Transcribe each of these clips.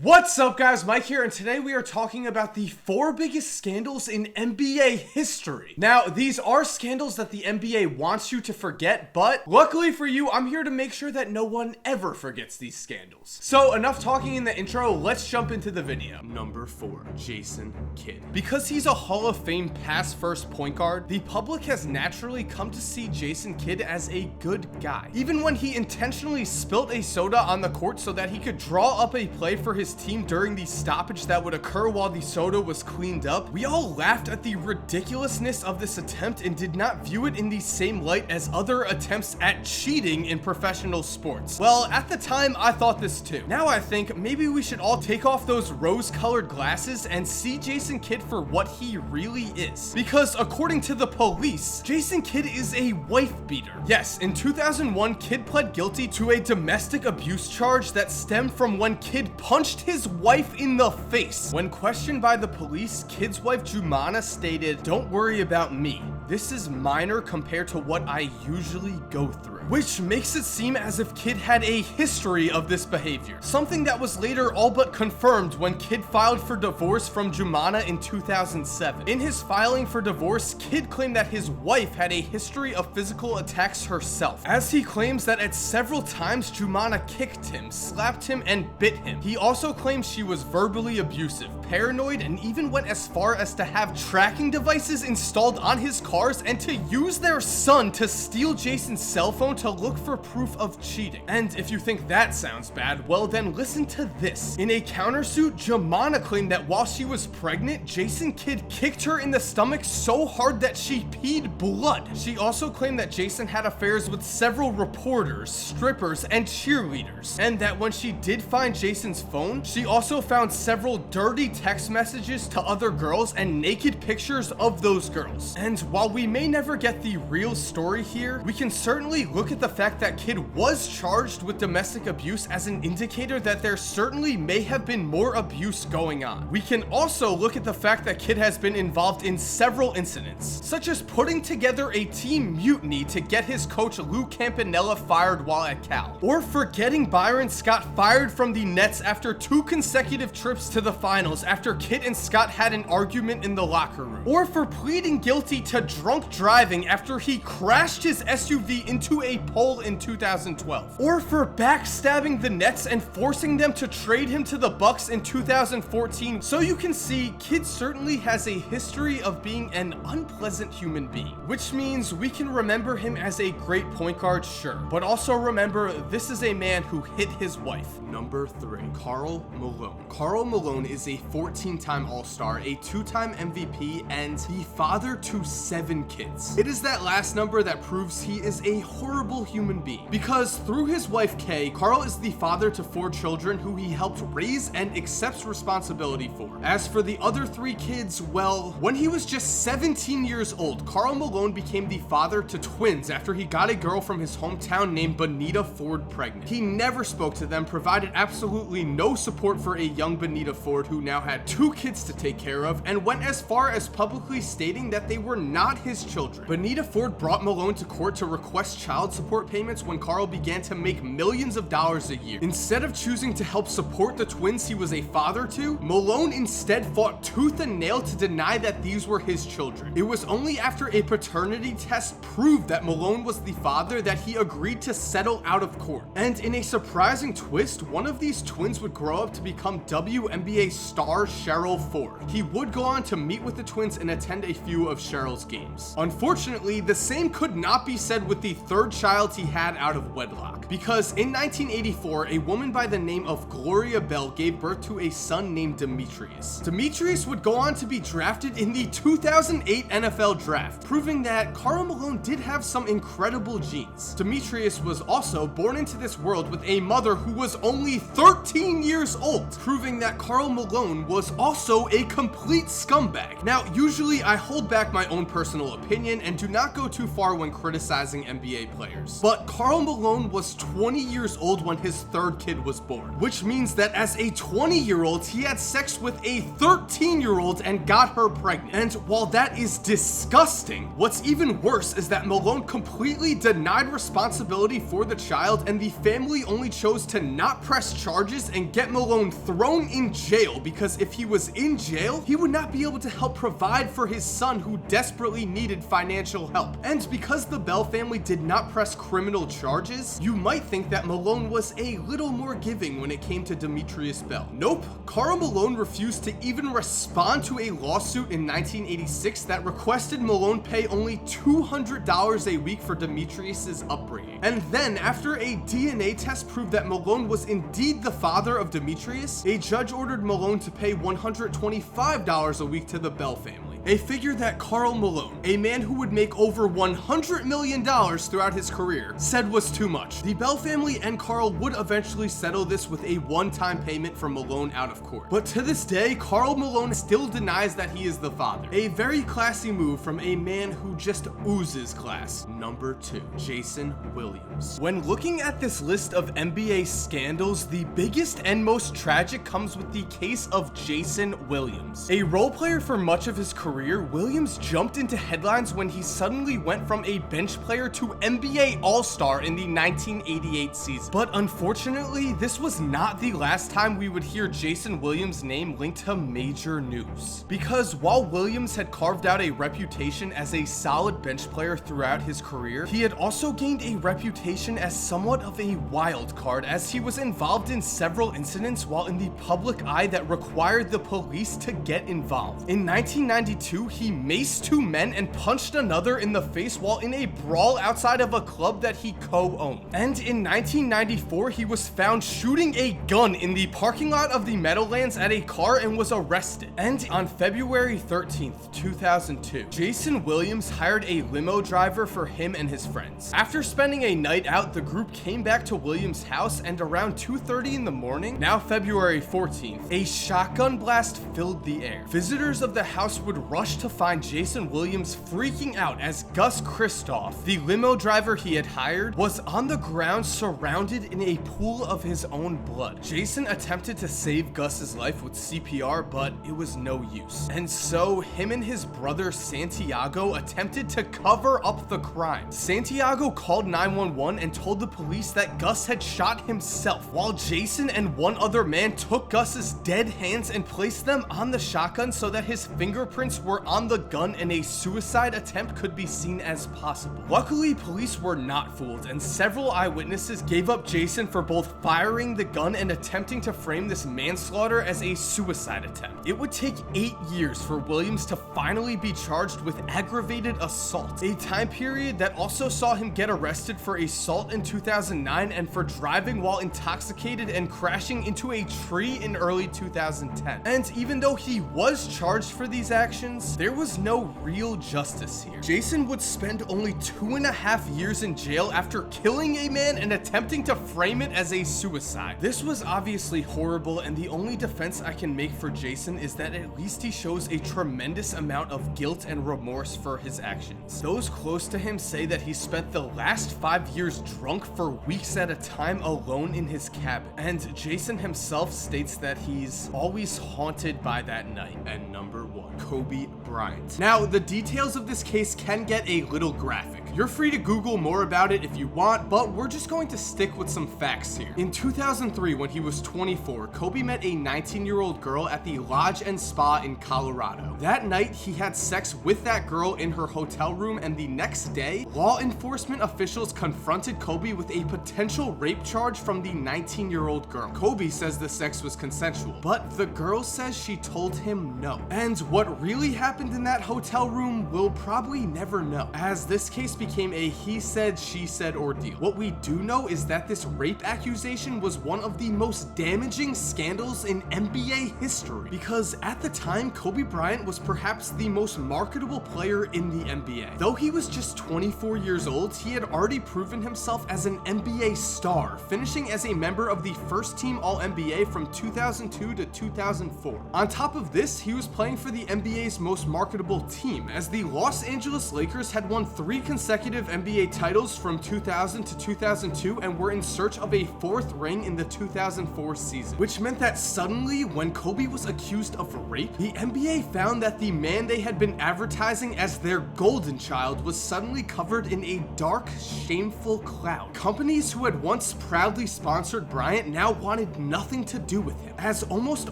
What's up guys, Mike here, and today we are talking about the 4 biggest scandals in NBA history. Now, these are scandals that the NBA wants you to forget, but luckily for you, I'm here to make sure that no one ever forgets these scandals. So enough talking in the intro, let's jump into the video. Number 4, Jason Kidd. Because he's a Hall of Fame pass-first point guard, the public has naturally come to see Jason Kidd as a good guy. Even when he intentionally spilt a soda on the court so that he could draw up a play for his team during the stoppage that would occur while the soda was cleaned up, we all laughed at the ridiculousness of this attempt and did not view it in the same light as other attempts at cheating in professional sports. Well, at the time, I thought this too. Now I think maybe we should all take off those rose-colored glasses and see Jason Kidd for what he really is. Because according to the police, Jason Kidd is a wife beater. Yes, in 2001, Kidd pled guilty to a domestic abuse charge that stemmed from when Kidd punched his wife in the face. When questioned by the police, Kidd's wife Jumana stated, "Don't worry about me. This is minor compared to what I usually go through." Which makes it seem as if Kidd had a history of this behavior. Something that was later all but confirmed when Kidd filed for divorce from Jumana in 2007. In his filing for divorce, Kidd claimed that his wife had a history of physical attacks herself, as he claims that at several times Jumana kicked him, slapped him, and bit him. He also claims she was verbally abusive, paranoid, and even went as far as to have tracking devices installed on his cars and to use their son to steal Jason's cell phone to look for proof of cheating. And if you think that sounds bad, well then listen to this. In a countersuit, Jumana claimed that while she was pregnant, Jason Kidd kicked her in the stomach so hard that she peed blood. She also claimed that Jason had affairs with several reporters, strippers, and cheerleaders, and that when she did find Jason's phone, she also found several dirty text messages to other girls and naked pictures of those girls. And while we may never get the real story here, we can certainly look at the fact that Kidd was charged with domestic abuse as an indicator that there certainly may have been more abuse going on. We can also look at the fact that Kidd has been involved in several incidents, such as putting together a team mutiny to get his coach Lou Campanella fired while at Cal, or for getting Byron Scott fired from the Nets after 2 consecutive trips to the finals after Kidd and Scott had an argument in the locker room, or for pleading guilty to drunk driving after he crashed his SUV into a pole in 2012, or for backstabbing the Nets and forcing them to trade him to the Bucks in 2014. So you can see, Kidd certainly has a history of being an unpleasant human being, which means we can remember him as a great point guard, sure, but also remember this is a man who hit his wife. Number 3, Karl Malone. Karl Malone is a 14-time All-Star, a 2-time MVP, and the father to 7 kids. It is that last number that proves he is a horrible human being, because through his wife Kay, Karl is the father to 4 children who he helped raise and accepts responsibility for. As for the other 3 kids, well, when he was just 17 years old, Karl Malone became the father to twins after he got a girl from his hometown named Bonita Ford pregnant. He never spoke to them, provided absolutely no support for a young Bonita Ford who now had 2 kids to take care of, and went as far as publicly stating that they were not his children. Bonita Ford brought Malone to court to request child support payments when Karl began to make millions of dollars a year. Instead of choosing to help support the twins he was a father to, Malone instead fought tooth and nail to deny that these were his children. It was only after a paternity test proved that Malone was the father that he agreed to settle out of court. And in a surprising twist, one of these twins would grow up to become WNBA star Cheryl Ford. He would go on to meet with the twins and attend a few of Cheryl's games. Unfortunately, the same could not be said with the 3rd child he had out of wedlock, because in 1984, a woman by the name of Gloria Bell gave birth to a son named Demetrius. Demetrius would go on to be drafted in the 2008 NFL draft, proving that Karl Malone did have some incredible genes. Demetrius was also born into this world with a mother who was only 13 years old, proving that Karl Malone was also a complete scumbag. Now, usually I hold back my own personal opinion and do not go too far when criticizing NBA players. players. But Karl Malone was 20 years old when his third kid was born, which means that as a 20-year-old, he had sex with a 13-year-old and got her pregnant. And while that is disgusting, what's even worse is that Malone completely denied responsibility for the child, and the family only chose to not press charges and get Malone thrown in jail, because if he was in jail, he would not be able to help provide for his son who desperately needed financial help. And because the Bell family did not press criminal charges, you might think that Malone was a little more giving when it came to Demetrius Bell. Nope, Karl Malone refused to even respond to a lawsuit in 1986 that requested Malone pay only $200 a week for Demetrius's upbringing. And then, after a DNA test proved that Malone was indeed the father of Demetrius, a judge ordered Malone to pay $125 a week to the Bell family. A figure that Karl Malone, a man who would make over $100 million throughout his career, said was too much. The Bell family and Karl would eventually settle this with a one-time payment for Malone out of court. But to this day, Karl Malone still denies that he is the father. A very classy move from a man who just oozes class. Number 2, Jason Williams. When looking at this list of NBA scandals, the biggest and most tragic comes with the case of Jason Williams. A role player for much of his career, Williams jumped into headlines when he suddenly went from a bench player to NBA All-Star in the 1988 season. But unfortunately, this was not the last time we would hear Jason Williams' name linked to major news. Because while Williams had carved out a reputation as a solid bench player throughout his career, he had also gained a reputation as somewhat of a wild card, as he was involved in several incidents while in the public eye that required the police to get involved. In 1992, he maced 2 men and punched another in the face while in a brawl outside of a club that he co-owned. And in 1994, he was found shooting a gun in the parking lot of the Meadowlands at a car and was arrested. And on February 13th, 2002, Jason Williams hired a limo driver for him and his friends. After spending a night out, the group came back to Williams' house, and around 2:30 in the morning, now February 14th, a shotgun blast filled the air. Visitors of the house would rush to find Jason Williams freaking out as Gus Christoph, the limo driver he had hired, was on the ground surrounded in a pool of his own blood. Jason attempted to save Gus's life with CPR, but it was no use. And so him and his brother Santiago attempted to cover up the crime. Santiago called 911 and told the police that Gus had shot himself, while Jason and one other man took Gus's dead hands and placed them on the shotgun so that his fingerprints were on the gun and a suicide attempt could be seen as possible. Luckily, police were not fooled, and several eyewitnesses gave up Jason for both firing the gun and attempting to frame this manslaughter as a suicide attempt. It would take 8 years for Williams to finally be charged with aggravated assault, a time period that also saw him get arrested for assault in 2009 and for driving while intoxicated and crashing into a tree in early 2010. And even though he was charged for these actions, there was no real justice here. Jason would spend only 2.5 years in jail after killing a man and attempting to frame it as a suicide. This was obviously horrible, and the only defense I can make for Jason is that at least he shows a tremendous amount of guilt and remorse for his actions. Those close to him say that he spent the last 5 years drunk for weeks at a time alone in his cabin, and Jason himself states that he's always haunted by that night. And number 1, Kobe Bryant. Now, the details of this case can get a little graphic. You're free to Google more about it if you want, but we're just going to stick with some facts here. In 2003, when he was 24, Kobe met a 19-year-old girl at the Lodge and Spa in Colorado. That night, he had sex with that girl in her hotel room, and the next day, law enforcement officials confronted Kobe with a potential rape charge from the 19-year-old girl. Kobe says the sex was consensual, but the girl says she told him no. And what really happened in that hotel room, we'll probably never know, as this case became a he said, she said ordeal. What we do know is that this rape accusation was one of the most damaging scandals in NBA history, because at the time, Kobe Bryant was perhaps the most marketable player in the NBA. Though he was just 24 years old, he had already proven himself as an NBA star, finishing as a member of the first team All-NBA from 2002 to 2004. On top of this, he was playing for the NBA's most marketable team, as the Los Angeles Lakers had won 3 consecutive consecutive NBA titles from 2000 to 2002 and were in search of a fourth ring in the 2004 season, which meant that suddenly, when Kobe was accused of rape, the NBA found that the man they had been advertising as their golden child was suddenly covered in a dark, shameful cloud. Companies who had once proudly sponsored Bryant now wanted nothing to do with him, as almost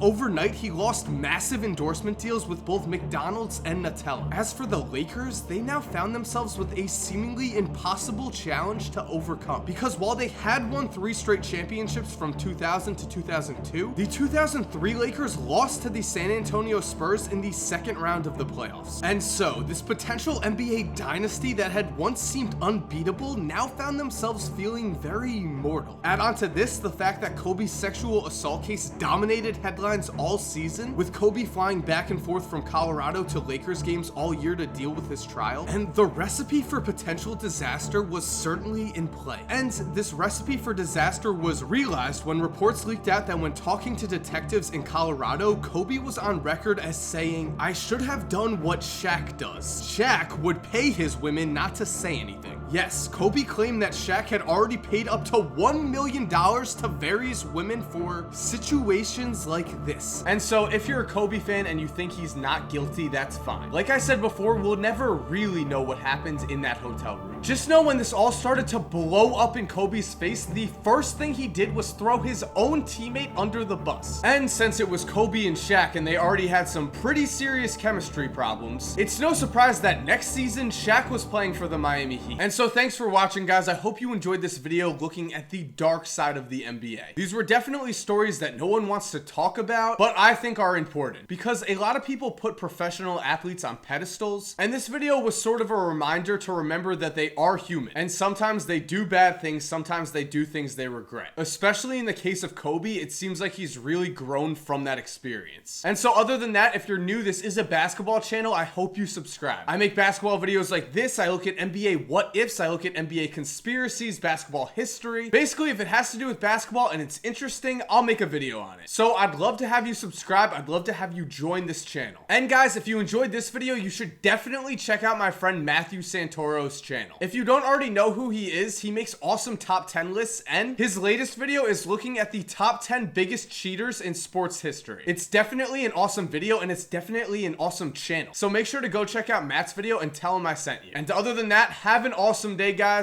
overnight he lost massive endorsement deals with both McDonald's and Nutella. As for the Lakers, they now found themselves with a seemingly impossible challenge to overcome, because while they had won 3 straight championships from 2000 to 2002, the 2003 Lakers lost to the San Antonio Spurs in the second round of the playoffs. And so, this potential NBA dynasty that had once seemed unbeatable now found themselves feeling very mortal. Add on to this the fact that Kobe's sexual assault case dominated headlines all season, with Kobe flying back and forth from Colorado to Lakers games all year to deal with his trial, and the recipe for potential disaster was certainly in play. And this recipe for disaster was realized when reports leaked out that when talking to detectives in Colorado, Kobe was on record as saying, "I should have done what Shaq does. Shaq would pay his women not to say anything." Yes, Kobe claimed that Shaq had already paid up to $1 million to various women for situations like this. And so if you're a Kobe fan and you think he's not guilty, that's fine. Like I said before, we'll never really know what happens in that hotel room. Just know when this all started to blow up in Kobe's face, the first thing he did was throw his own teammate under the bus. And since it was Kobe and Shaq and they already had some pretty serious chemistry problems, it's no surprise that next season Shaq was playing for the Miami Heat. And so thanks for watching, guys. I hope you enjoyed this video looking at the dark side of the NBA. These were definitely stories that no one wants to talk about, but I think are important, because a lot of people put professional athletes on pedestals, and this video was sort of a reminder to remember that they are human, and sometimes they do bad things, sometimes they do things they regret. Especially in the case of Kobe, it seems like he's really grown from that experience. And so other than that, if you're new, this is a basketball channel. I hope you subscribe. I make basketball videos like this. I look at NBA what ifs, I look at NBA conspiracies, basketball history. Basically, if it has to do with basketball and it's interesting, I'll make a video on it. So I'd love to have you subscribe. I'd love to have you join this channel. And guys, if you enjoyed this video, you should definitely check out my friend Matthew Santoro's channel. If you don't already know who he is, he makes awesome top 10 lists, and his latest video is looking at the top 10 biggest cheaters in sports history. It's definitely an awesome video, and it's definitely an awesome channel. So make sure to go check out Matt's video and tell him I sent you. And other than that, have an awesome day, guys.